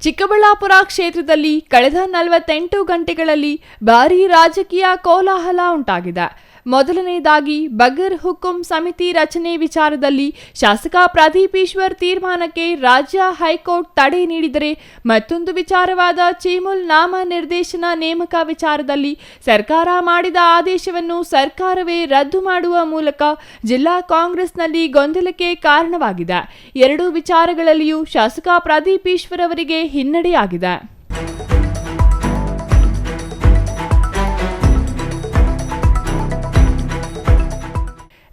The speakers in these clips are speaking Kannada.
ಚಿಕ್ಕಬಳ್ಳಾಪುರ ಕ್ಷೇತ್ರದಲ್ಲಿ ಕಳೆದ 48 ಗಂಟೆಗಳಲ್ಲಿ ಭಾರೀ ರಾಜಕೀಯ ಕೋಲಾಹಲ ಉಂಟಾಗಿದೆ. ಮೊದಲನೆಯದಾಗಿ ಬಗರ್ ಹುಕುಂ ಸಮಿತಿ ರಚನೆ ವಿಚಾರದಲ್ಲಿ ಶಾಸಕ ಪ್ರದೀಪ್ ಈಶ್ವರ್ ತೀರ್ಮಾನಕ್ಕೆ ರಾಜ್ಯ ಹೈಕೋರ್ಟ್ ತಡೆ ನೀಡಿದರೆ, ಮತ್ತೊಂದು ವಿಚಾರವಾದ ಚೀಮುಲ್ ನಾಮ ನಿರ್ದೇಶನ ನೇಮಕ ವಿಚಾರದಲ್ಲಿ ಸರ್ಕಾರ ಮಾಡಿದ ಆದೇಶವನ್ನು ಸರ್ಕಾರವೇ ರದ್ದು ಮಾಡುವ ಮೂಲಕ ಜಿಲ್ಲಾ ಕಾಂಗ್ರೆಸ್ನಲ್ಲಿ ಗೊಂದಲಕ್ಕೆ ಕಾರಣವಾಗಿದೆ. ಎರಡೂ ವಿಚಾರಗಳಲ್ಲಿಯೂ ಶಾಸಕ ಪ್ರದೀಪ್ ಈಶ್ವರ್ ಅವರಿಗೆ ಹಿನ್ನಡೆಯಾಗಿದೆ.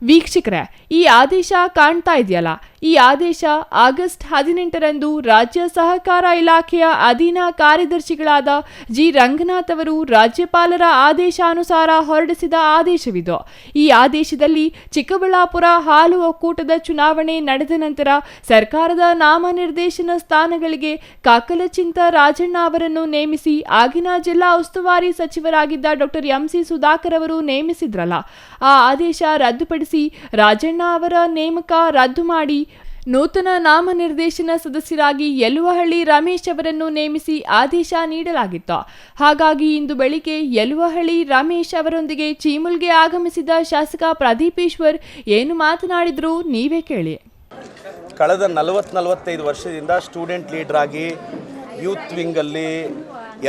ವೀಕ್ಷಕರೇ, ಈ ಆದೇಶ ಕಾಣ್ತಾ ಇದೆಯಲ್ಲ, ಈ ಆದೇಶ ಆಗಸ್ಟ್ 18ರಂದು ರಾಜ್ಯ ಸಹಕಾರ ಇಲಾಖೆಯ ಅಧೀನ ಕಾರ್ಯದರ್ಶಿಗಳಾದ ಜಿ ರಂಗನಾಥ್ ಅವರು ರಾಜ್ಯಪಾಲರ ಆದೇಶಾನುಸಾರ ಹೊರಡಿಸಿದ ಆದೇಶವಿದು. ಈ ಆದೇಶದಲ್ಲಿ ಚಿಕ್ಕಬಳ್ಳಾಪುರ ಹಾಲು ಒಕ್ಕೂಟದ ಚುನಾವಣೆ ನಡೆದ ನಂತರ ಸರ್ಕಾರದ ನಾಮನಿರ್ದೇಶನ ಸ್ಥಾನಗಳಿಗೆ ಕಾಕಲಚಿಂತ ರಾಜಣ್ಣ ಅವರನ್ನು ನೇಮಿಸಿ ಆಗಿನ ಜಿಲ್ಲಾ ಉಸ್ತುವಾರಿ ಸಚಿವರಾಗಿದ್ದ ಡಾಕ್ಟರ್ ಎಂಸಿ ಸುಧಾಕರ್ ಅವರು ನೇಮಿಸಿದ್ರಲ್ಲ, ಆ ಆದೇಶ ರದ್ದುಪಡಿಸಿ ರಾಜಣ್ಣ ಅವರ ನೇಮಕ ರದ್ದು ಮಾಡಿ ನೂತನ ನಾಮನಿರ್ದೇಶನ ಸದಸ್ಯರಾಗಿ ಯಲುವಹಳ್ಳಿ ರಮೇಶ್ ಅವರನ್ನು ನೇಮಿಸಿ ಆದೇಶ ನೀಡಲಾಗಿತ್ತು. ಹಾಗಾಗಿ ಇಂದು ಬೆಳಿಗ್ಗೆ ಯಲುವಹಳ್ಳಿ ರಮೇಶ್ ಅವರೊಂದಿಗೆ ಚೀಮುಲ್ಗೆ ಆಗಮಿಸಿದ ಶಾಸಕ ಪ್ರದೀಪ್ ಈಶ್ವರ್ ಏನು ಮಾತನಾಡಿದ್ರು ನೀವೇ ಕೇಳಿ. ಕಳೆದ 40-45 ವರ್ಷದಿಂದ ಸ್ಟೂಡೆಂಟ್ ಲೀಡರ್ ಆಗಿ ಯೂತ್ ವಿಂಗಲ್ಲಿ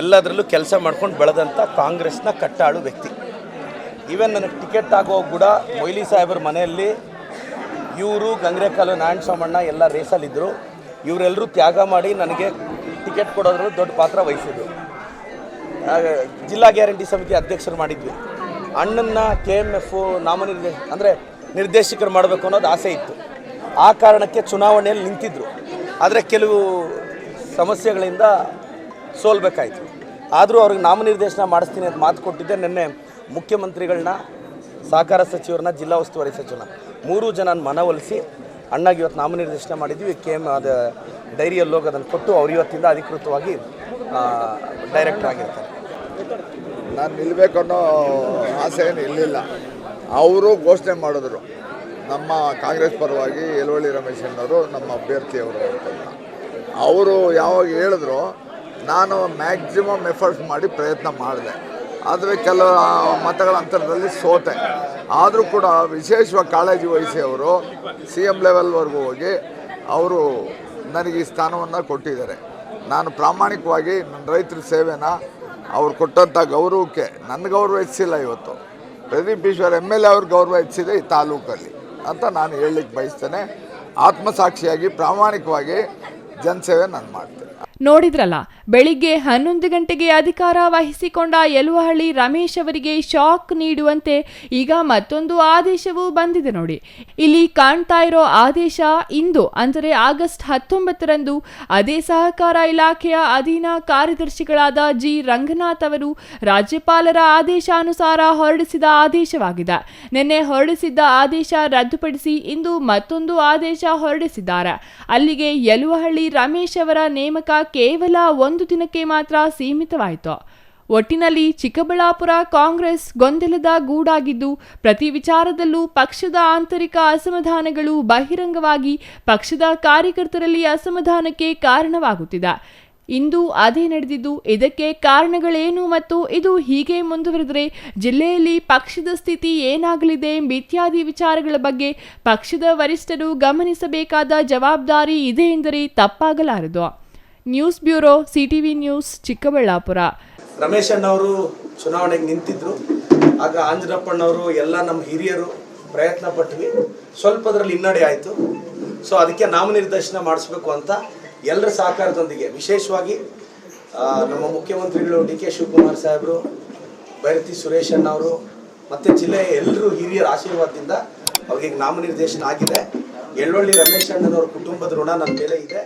ಎಲ್ಲದರಲ್ಲೂ ಕೆಲಸ ಮಾಡ್ಕೊಂಡು ಬೆಳೆದಂಥ ಕಾಂಗ್ರೆಸ್ನ ಕಟ್ಟಾಳು ವ್ಯಕ್ತಿ. ಈವನ್ ನನಗೆ ಟಿಕೆಟ್ ಆಗೋ ಕೂಡ ಮೊಯ್ಲಿ ಸಾಹೇಬರ ಮನೆಯಲ್ಲಿ ಇವರು ಗಂಗ್ರೆಕಾಲು ನಾರಾಯಣ ಸ್ವಾಮಣ್ಣ ಎಲ್ಲ ರೇಸಲ್ಲಿದ್ದರು. ಇವರೆಲ್ಲರೂ ತ್ಯಾಗ ಮಾಡಿ ನನಗೆ ಟಿಕೆಟ್ ಕೊಡೋದ್ರಲ್ಲಿ ದೊಡ್ಡ ಪಾತ್ರ ವಹಿಸಿದ್ರು. ಜಿಲ್ಲಾ ಗ್ಯಾರಂಟಿ ಸಮಿತಿ ಅಧ್ಯಕ್ಷರು ಮಾಡಿದ್ವಿ. ಅಣ್ಣನ್ನ KMF ನಿರ್ದೇಶಕರು ಮಾಡಬೇಕು ಅನ್ನೋದು ಆಸೆ ಇತ್ತು. ಆ ಕಾರಣಕ್ಕೆ ಚುನಾವಣೆಯಲ್ಲಿ ನಿಂತಿದ್ದರು. ಆದರೆ ಕೆಲವು ಸಮಸ್ಯೆಗಳಿಂದ ಸೋಲ್ಬೇಕಾಯಿತು. ಆದರೂ ಅವ್ರಿಗೆ ನಾಮನಿರ್ದೇಶನ ಮಾಡಿಸ್ತೀನಿ ಅಂತ ಮಾತು ಕೊಟ್ಟಿದ್ದೆ. ನಿನ್ನೆ ಮುಖ್ಯಮಂತ್ರಿಗಳನ್ನ, ಸಹಕಾರ ಸಚಿವರನ್ನ, ಜಿಲ್ಲಾ ಉಸ್ತುವಾರಿ ಸಚಿವರನ್ನ 3 ಜನ ಮನವೊಲಿಸಿ ಅಣ್ಣಗೆ ಇವತ್ತು ನಾಮನಿರ್ದೇಶನ ಮಾಡಿದ್ವಿ. ಅದು ಡೈರಿಯಲ್ಲಿ ಹೋಗಿ ಅದನ್ನು ಕೊಟ್ಟು ಅವ್ರು ಇವತ್ತಿಂದ ಅಧಿಕೃತವಾಗಿ ಡೈರೆಕ್ಟರ್ ಆಗಿರ್ತಾರೆ. ನಾನು ನಿಲ್ಲಬೇಕು ಅನ್ನೋ ಆಸೆ ಏನು ಇರಲಿಲ್ಲ. ಅವರು ಘೋಷಣೆ ಮಾಡಿದ್ರು ನಮ್ಮ ಕಾಂಗ್ರೆಸ್ ಪರವಾಗಿ ಯಲುವಳ್ಳಿ ರಮೇಶಣ್ಣವರು ನಮ್ಮ ಅಭ್ಯರ್ಥಿಯವರು ಅಂತ. ಅವರು ಯಾವಾಗ ಹೇಳಿದ್ರು ನಾನು ಮ್ಯಾಕ್ಸಿಮಮ್ ಎಫರ್ಟ್ಸ್ ಮಾಡಿ ಪ್ರಯತ್ನ ಮಾಡಿದೆ. ಆದರೆ ಕೆಲವು ಮತಗಳ ಅಂತರದಲ್ಲಿ ಸೋತೆ. ಆದರೂ ಕೂಡ ವಿಶೇಷವಾಗಿ ಕಾಳಜಿ ವಹಿಸಿ ಅವರು CM ಲೆವೆಲ್ವರೆಗೂ ಹೋಗಿ ಅವರು ನನಗೆ ಈ ಸ್ಥಾನವನ್ನು ಕೊಟ್ಟಿದ್ದಾರೆ. ನಾನು ಪ್ರಾಮಾಣಿಕವಾಗಿ ನನ್ನ ರೈತರ ಸೇವೆನ ಅವ್ರು ಕೊಟ್ಟಂಥ ಗೌರವಕ್ಕೆ ನನ್ನ ಗೌರವ ಹೆಚ್ಚಿಲ್ಲ. ಇವತ್ತು ಪ್ರದೀಪ್ ಈಶ್ವರ್ MLA ಅವ್ರ ಗೌರವ ಹೆಚ್ಚಿದೆ ಈ ತಾಲೂಕಲ್ಲಿ ಅಂತ ನಾನು ಹೇಳಲಿಕ್ಕೆ ಬಯಸ್ತೇನೆ. ಆತ್ಮಸಾಕ್ಷಿಯಾಗಿ ಪ್ರಾಮಾಣಿಕವಾಗಿ ಜನಸೇವೆ ನಾನು ಮಾಡ್ತೇನೆ. ನೋಡಿದ್ರಲ್ಲ, ಬೆಳಿಗ್ಗೆ 11 ಗಂಟೆಗೆ ಅಧಿಕಾರ ವಹಿಸಿಕೊಂಡ ಯಲುವಹಳ್ಳಿ ರಮೇಶ್ ಅವರಿಗೆ ಶಾಕ್ ನೀಡುವಂತೆ ಈಗ ಮತ್ತೊಂದು ಆದೇಶವೂ ಬಂದಿದೆ ನೋಡಿ. ಇಲ್ಲಿ ಕಾಣ್ತಾ ಇರೋ ಆದೇಶ ಇಂದು ಅಂದರೆ ಆಗಸ್ಟ್ 19ರಂದು ಅದೇ ಸಹಕಾರ ಇಲಾಖೆಯ ಅಧೀನ ಕಾರ್ಯದರ್ಶಿಗಳಾದ ಜಿ ರಂಗನಾಥ್ ಅವರು ರಾಜ್ಯಪಾಲರ ಆದೇಶಾನುಸಾರ ಹೊರಡಿಸಿದ ಆದೇಶವಾಗಿದೆ. ನಿನ್ನೆ ಹೊರಡಿಸಿದ್ದ ಆದೇಶ ರದ್ದುಪಡಿಸಿ ಇಂದು ಮತ್ತೊಂದು ಆದೇಶ ಹೊರಡಿಸಿದ್ದಾರೆ. ಅಲ್ಲಿಗೆ ಯಲುವಹಳ್ಳಿ ರಮೇಶ್ ಅವರ ನೇಮಕ ಕೇವಲ 1 ದಿನಕ್ಕೆ ಮಾತ್ರ ಸೀಮಿತವಾಯಿತು. ಒಟ್ಟಿನಲ್ಲಿ ಚಿಕ್ಕಬಳ್ಳಾಪುರ ಕಾಂಗ್ರೆಸ್ ಗೊಂದಲದ ಗೂಡಾಗಿದ್ದು, ಪ್ರತಿ ವಿಚಾರದಲ್ಲೂ ಪಕ್ಷದ ಆಂತರಿಕ ಅಸಮಾಧಾನಗಳು ಬಹಿರಂಗವಾಗಿ ಪಕ್ಷದ ಕಾರ್ಯಕರ್ತರಲ್ಲಿ ಅಸಮಾಧಾನಕ್ಕೆ ಕಾರಣವಾಗುತ್ತಿದೆ. ಇಂದು ಅದೇ ನಡೆದಿದ್ದು. ಇದಕ್ಕೆ ಕಾರಣಗಳೇನು ಮತ್ತು ಇದು ಹೀಗೆ ಮುಂದುವರೆದರೆ ಜಿಲ್ಲೆಯಲ್ಲಿ ಪಕ್ಷದ ಸ್ಥಿತಿ ಏನಾಗಲಿದೆ ಇತ್ಯಾದಿ ವಿಚಾರಗಳ ಬಗ್ಗೆ ಪಕ್ಷದ ವರಿಷ್ಠರು ಗಮನಿಸಬೇಕಾದ ಜವಾಬ್ದಾರಿ ಇದೆ ಎಂದರೆ ತಪ್ಪಾಗಲಾರದು. News bureau, CTV news, Chikkaballapur. Ramesh ಅಣ್ಣವರು ಚುನಾವಣೆಗೆ ನಿಂತಿದ್ರು. ಆಗ ಆಂಜನಪ್ಪಣ್ಣವರು ಎಲ್ಲ ನಮ್ಮ ಹಿರಿಯರು ಪ್ರಯತ್ನ ಪಟ್ವಿ. ಸ್ವಲ್ಪದರಲ್ಲಿ ಹಿನ್ನಡೆ ಆಯಿತು. ಸೊ ಅದಕ್ಕೆ ನಾಮನಿರ್ದೇಶನ ಮಾಡಿಸ್ಬೇಕು ಅಂತ ಎಲ್ಲರ ಸಹಕಾರದೊಂದಿಗೆ, ವಿಶೇಷವಾಗಿ ನಮ್ಮ ಮುಖ್ಯಮಂತ್ರಿಗಳು DK ಶಿವಕುಮಾರ್ ಸಾಹೇಬರು, ಬೈರತಿ ಸುರೇಶ್ ಅಣ್ಣವರು ಮತ್ತು ಜಿಲ್ಲೆಯ ಎಲ್ಲರೂ ಹಿರಿಯರ ಆಶೀರ್ವಾದದಿಂದ ಅವ್ರಿಗೆ ನಾಮನಿರ್ದೇಶನ ಆಗಿದೆ. ಯಲುವಳ್ಳಿ ರಮೇಶ್ ಅಣ್ಣನವ್ರ ಕುಟುಂಬದ ಋಣ ನನ್ನ ಮೇಲೆ ಇದೆ.